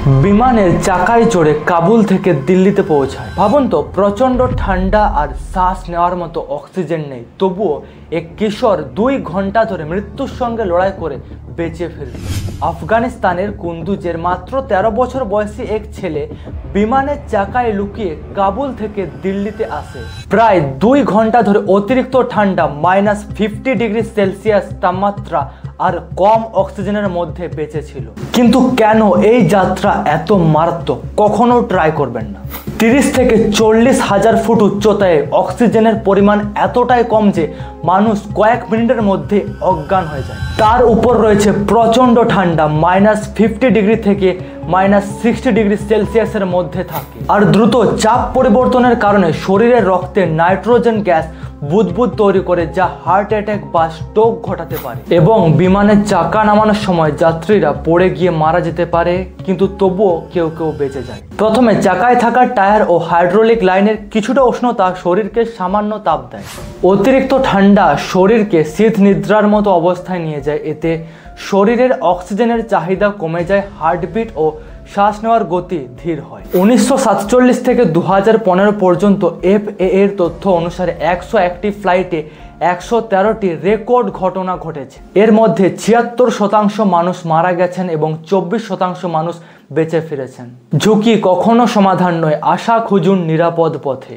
বিমানের চাকায় চড়ে কাবুল থেকে দিল্লিতে পৌঁছায়। ভাবুন তো, প্রচণ্ড ঠান্ডা আর শ্বাস নেওয়ার মতো অক্সিজেন নেই, তবুও এক কিশোর 2 ঘন্টা ধরে মৃত্যুর সঙ্গে লড়াই করে বেঁচে ফিরল। আফগানিস্তানের কুন্দুজের মাত্র 13 বছর বয়সী এক ছেলে বিমানের চাকায় লুকিয়ে কাবুল থেকে দিল্লিতে আসে। প্রায় 2 ঘন্টা ধরে অতিরিক্ত ঠান্ডা -50 ডিগ্রি সেলসিয়াস তাপমাত্রা আর কম অক্সিজেনের মধ্যে বেঁচে ছিল। কিন্তু কেন এই যাত্রা এত মারাত্মক? কখনো ট্রাই করবেন না। 30 থেকে 40 হাজার ফুট উচ্চতায় অক্সিজেনের পরিমাণ এতটাই কম যে মানুষ কয়েক মিনিটের মধ্যে অজ্ঞান হয়ে যায়। তার উপর রয়েছে প্রচণ্ড ঠান্ডা, -50 ডিগ্রি থেকে -60 ডিগ্রি সেলসিয়াসের মধ্যে থাকে। আর দ্রুত চাপ পরিবর্তনের কারণে শরীরের রক্তে নাইট্রোজেন গ্যাস বুদবুদ তৈরি করে, যা হার্ট অ্যাটাক বা স্ট্রোক ঘটাতে পারে। এবং বিমানের চাকা নামানোর সময় যাত্রীরা পড়ে গিয়ে মারা যেতে পারে, কিন্তু তবুও কেউ কেউ বেঁচে যায়। প্রথমে চাকায় থাকা টায়ার ও হাইড্রোলিক লাইনের কিছুটা উষ্ণতা শরীরকে সামান্য তাপ দেয়। অতিরিক্ত ঠান্ডা শরীরকে শীত নিদ্রার মতো অবস্থায় নিয়ে যায়। এতে শরীরের অক্সিজেনের চাহিদা কমে যায়, হার্টবিট ও শ্বাস নেওয়ার গতি ধীর হয়। 1947 থেকে 2015 পর্যন্ত FAA এর তথ্য অনুসারে 101টি ফ্লাইটে 113টি রেকর্ড ঘটনা ঘটেছে। এর মধ্যে 76% মানুষ মারা গেছেন এবং 24% মানুষ বেঁচে ফিরেছেন। ঝুঁকি কখনো সমাধান নয়, আশা খুঁজুন নিরাপদ পথে।